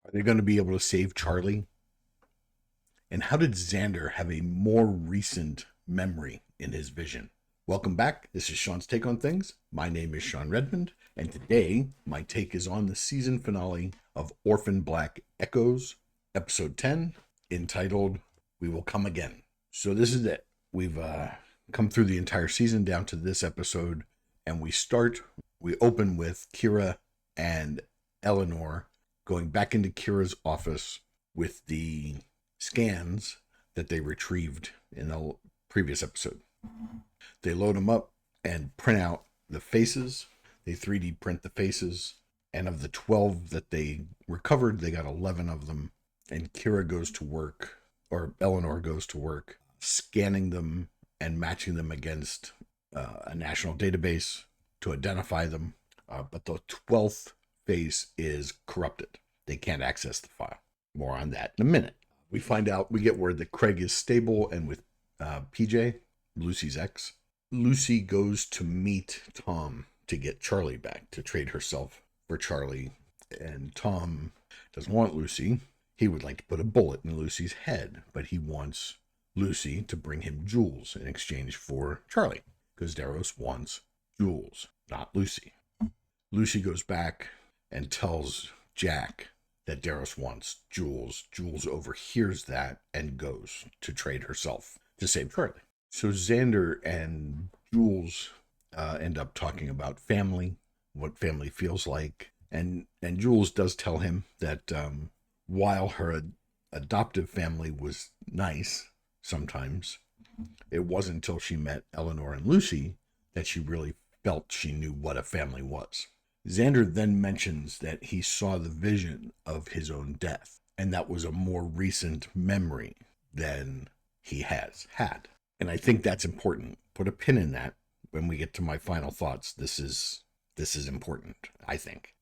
Are they going to be able to save Charlie? And how did Xander have a more recent memory in his vision? Welcome back. This is Sean's Take on Things. My name is Sean Redmond, and today my take is on the season finale of Orphan Black Echoes, episode 10, entitled We Will Come Again. So this is it. We've come through the entire season down to this episode, and we open with Kira and Eleanor going back into Kira's office with the scans that they retrieved in the previous episode. They load them up and print out the faces. They 3D print the faces. And of the 12 that they recovered, they got 11 of them. And Kira goes to work, or Eleanor goes to work, scanning them and matching them against a national database to identify them. But the 12th face is corrupted. They can't access the file. More on that in a minute. We get word that Craig is stable and with PJ, Lucy's ex. Lucy goes to meet Tom to get Charlie back, to trade herself for Charlie. And Tom doesn't want Lucy. He would like to put a bullet in Lucy's head, but he wants Lucy to bring him jewels in exchange for Charlie, because Daros wants jewels, not Lucy. Lucy goes back and tells Jack that Daros wants jewels. Jules overhears that and goes to trade herself to save Charlie. So Xander and Jules end up talking about family, what family feels like. And Jules does tell him that while her adoptive family was nice sometimes, it wasn't until she met Eleanor and Lucy that she really felt she knew what a family was. Xander then mentions that he saw the vision of his own death, and that was a more recent memory than he has had. And I think that's important. Put a pin in that when we get to my final thoughts. This is important, I think.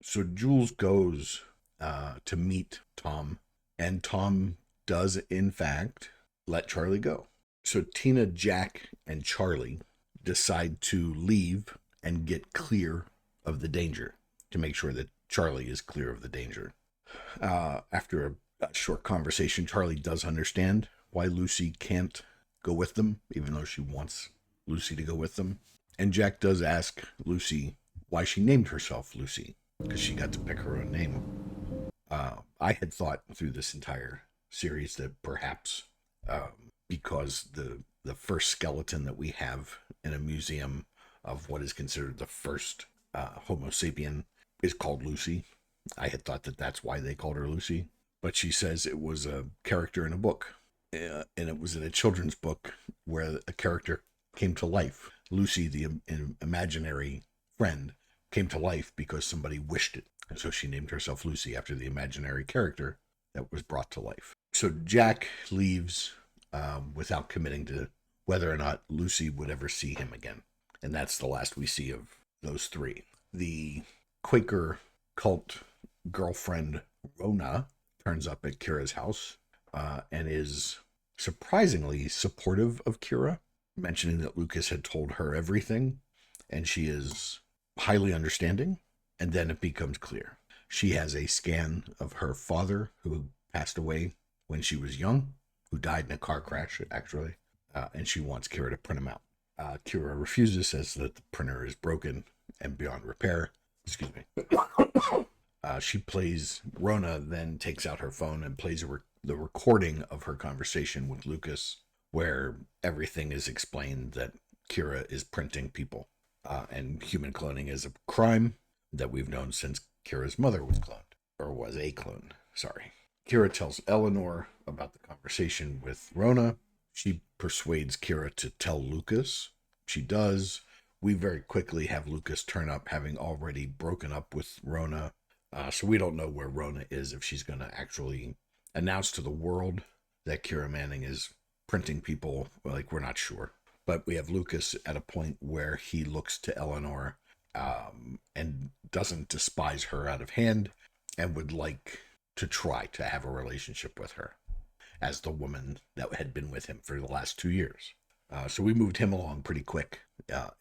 So Jules goes to meet Tom, and Tom does, in fact, let Charlie go. So Tina, Jack, and Charlie decide to leave and get clear of the danger, to make sure that Charlie is clear of the danger. After a short conversation, Charlie does understand why Lucy can't go with them, even though she wants Lucy to go with them. And Jack does ask Lucy why she named herself Lucy, because she got to pick her own name. I had thought through this entire series that perhaps because the first skeleton that we have in a museum of what is considered the first Homo sapien is called Lucy. I had thought that that's why they called her Lucy, but she says it was a character in a book, and it was in a children's book where a character came to life. Lucy, the imaginary friend, came to life because somebody wished it, and so she named herself Lucy after the imaginary character that was brought to life. So Jack leaves without committing to whether or not Lucy would ever see him again, and that's the last we see of those three. The Quaker cult girlfriend Rona turns up at Kira's house and is surprisingly supportive of Kira, mentioning that Lucas had told her everything, and she is highly understanding. And then it becomes clear. She has a scan of her father, who passed away when she was young, who died in a car crash, actually, and she wants Kira to print him out. Kira refuses, says that the printer is broken and beyond repair. Excuse me. Rona then takes out her phone and plays the recording of her conversation with Lucas, where everything is explained that Kira is printing people, and human cloning is a crime that we've known since Kira's mother was cloned, or was a clone, sorry. Kira tells Eleanor about the conversation with Rona. She persuades Kira to tell Lucas. She does. We very quickly have Lucas turn up, having already broken up with Rona. So we don't know where Rona is, if she's going to actually announce to the world that Kira Manning is printing people. Like, we're not sure. But we have Lucas at a point where he looks to Eleanor and doesn't despise her out of hand, and would like to try to have a relationship with her as the woman that had been with him for the last 2 years. So we moved him along pretty quick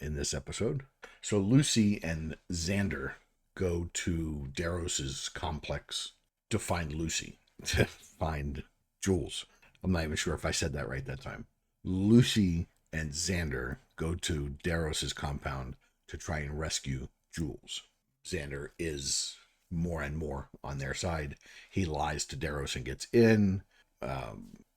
in this episode. So Lucy and Xander go to Daros's complex to find Lucy, to find Jules. I'm not even sure if I said that right that time. Lucy and Xander go to Darros's compound to try and rescue Jules. Xander is more and more on their side. He lies to Darros and gets in.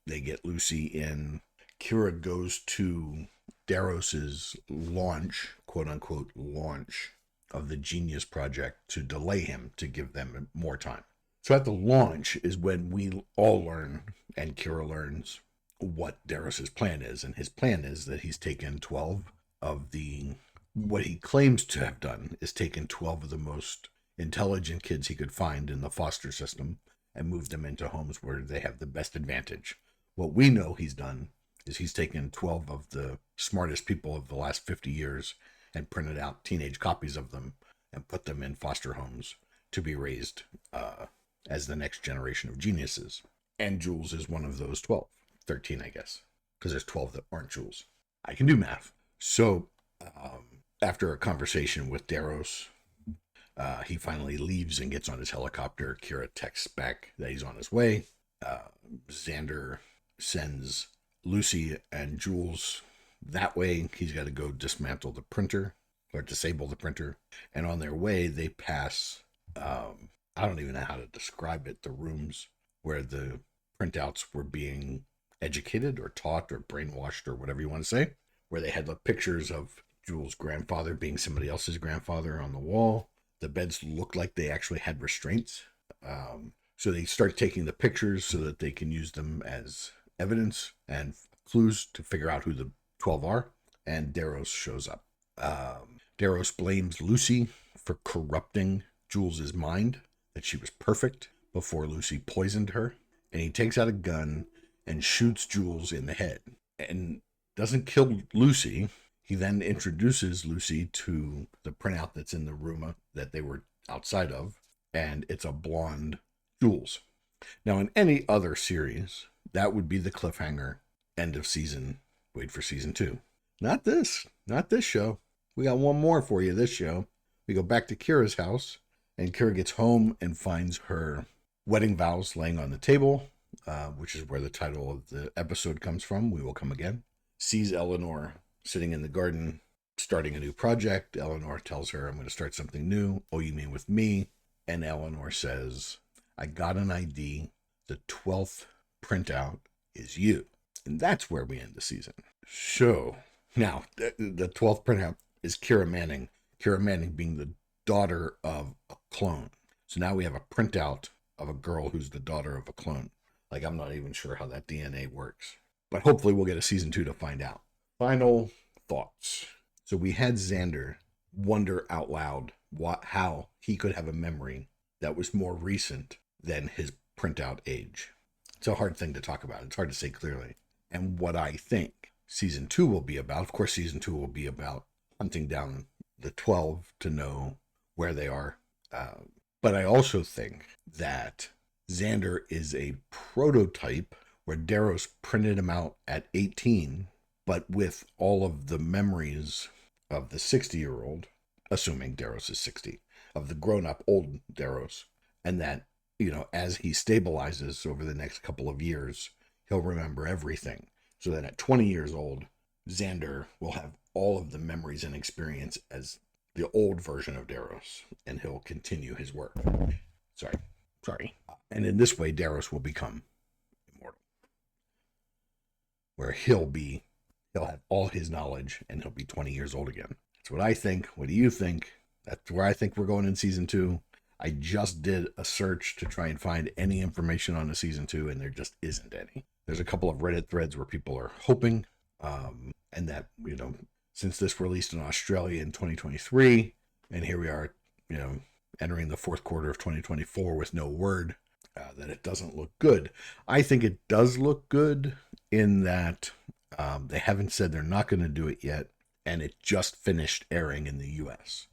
They get Lucy in. Kira goes to Darros's launch, quote unquote, launch of the Genius Project to delay him, to give them more time. So at the launch is when we all learn, and Kira learns, what Darros's plan is. And his plan is that he's taken 12 of the, what he claims to have done is taken 12 of the most intelligent kids he could find in the foster system and moved them into homes where they have the best advantage. What we know he's done is he's taken 12 of the smartest people of the last 50 years and printed out teenage copies of them and put them in foster homes to be raised as the next generation of geniuses. And Jules is one of those 12. 13, I guess, because there's 12 that aren't Jules. I can do math. So after a conversation with Darros, he finally leaves and gets on his helicopter. Kira texts back that he's on his way. Xander sends Lucy and Jules that way. He's got to go dismantle the printer or disable the printer. And on their way, they pass, I don't even know how to describe it, the rooms where the printouts were being educated or taught or brainwashed or whatever you want to say, where they had the pictures of Jules' grandfather being somebody else's grandfather on the wall. The beds looked like they actually had restraints. So they start taking the pictures so that they can use them as evidence and clues to figure out who the 12 are. And Darros shows up. Darros blames Lucy for corrupting Jules' mind, that she was perfect before Lucy poisoned her. And he takes out a gun and shoots Jules in the head and doesn't kill Lucy. He then introduces Lucy to the printout that's in the room that they were outside of, and it's a blonde Jules. Now, in any other series, that would be the cliffhanger, end of season, wait for season 2. Not this show. We got one more for you this show. We go back to Kira's house, and Kira gets home and finds her wedding vows laying on the table, which is where the title of the episode comes from, We Will Come Again. Sees Eleanor sitting in the garden, starting a new project. Eleanor tells her, I'm going to start something new. Oh, you mean with me? And Eleanor says, I got an ID. The 12th printout is you. And that's where we end the season. So, now, the 12th printout is Kira Manning. Kira Manning being the daughter of a clone. So now we have a printout of a girl who's the daughter of a clone. Like, I'm not even sure how that DNA works. But hopefully we'll get a season 2 to find out. Final thoughts. So we had Xander wonder out loud how he could have a memory that was more recent than his printout age. It's a hard thing to talk about. It's hard to say clearly. And what I think season 2 will be about, of course, season 2 will be about hunting down the 12 to know where they are. But I also think that Xander is a prototype where Darros printed him out at 18, but with all of the memories of the 60-year-old, assuming Darros is 60, of the grown-up old Darros, and that, as he stabilizes over the next couple of years, he'll remember everything. So that at 20 years old, Xander will have all of the memories and experience as the old version of Darros, and he'll continue his work. Sorry. And in this way, Darros will become immortal, where he'll have all his knowledge and he'll be 20 years old again. That's what I think. What do you think? That's where I think we're going in season 2. I just did a search to try and find any information on the season 2, and there just isn't any. There's a couple of Reddit threads where people are hoping, and that, since this released in Australia in 2023, and here we are, entering the fourth quarter of 2024 with no word, that it doesn't look good. I think it does look good in that they haven't said they're not going to do it yet, and it just finished airing in the U.S.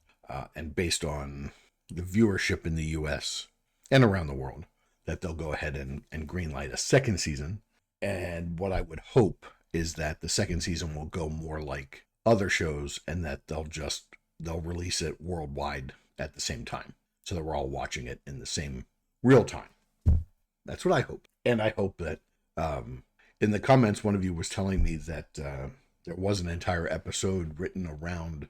And based on the viewership in the U.S. and around the world, that they'll go ahead and greenlight a second season. And what I would hope is that the second season will go more like other shows, and that they'll release it worldwide at the same time, so that we're all watching it in the same real time. That's what I hope. And I hope that in the comments, one of you was telling me that there was an entire episode written around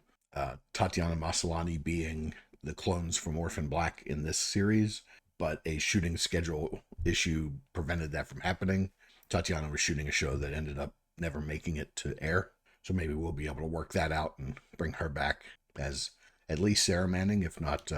Tatiana Maslany being the clones from Orphan Black in this series, but a shooting schedule issue prevented that from happening. Tatiana was shooting a show that ended up never making it to air, so maybe we'll be able to work that out and bring her back as at least Sarah Manning, if not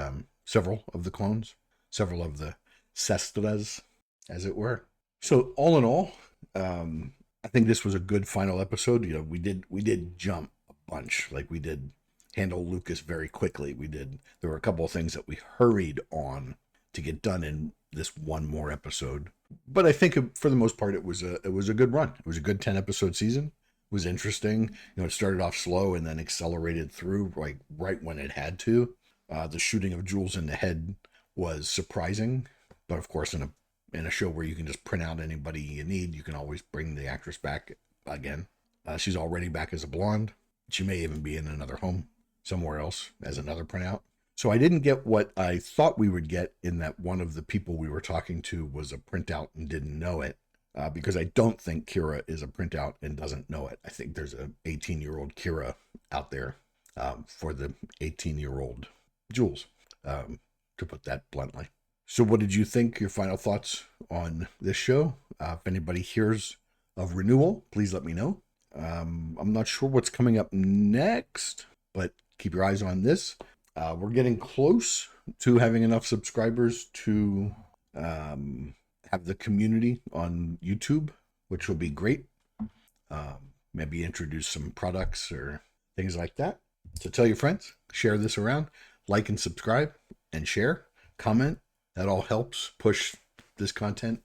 several of the clones, several of the sestras, as it were. So all in all, I think this was a good final episode. You know, we did jump a bunch, like we did handle Lucas very quickly. There were a couple of things that we hurried on to get done in this one more episode. But I think for the most part, it was a good run. It was a good 10-episode season. It was interesting. You know, it started off slow and then accelerated through like right when it had to. The shooting of Jules in the head was surprising, but of course, in a show where you can just print out anybody you need, you can always bring the actress back again. She's already back as a blonde. She may even be in another home somewhere else as another printout. So I didn't get what I thought we would get in that one of the people we were talking to was a printout and didn't know it, because I don't think Kira is a printout and doesn't know it. I think there's an 18-year-old Kira out there for the 18-year-old Jules, to put that bluntly. So what did you think? Your final thoughts on this show? If anybody hears of renewal, please let me know. I'm not sure what's coming up next, but keep your eyes on this. We're getting close to having enough subscribers to have the community on YouTube, which will be great. Maybe introduce some products or things like that. So tell your friends, share this around, like and subscribe, and share, comment. That all helps push this content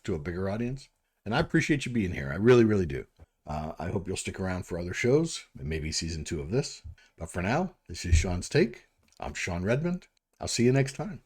to a bigger audience. And I appreciate you being here. I really, really do. I hope you'll stick around for other shows and maybe season 2 of this. But for now, this is Sean's Take. I'm Sean Redmond. I'll see you next time.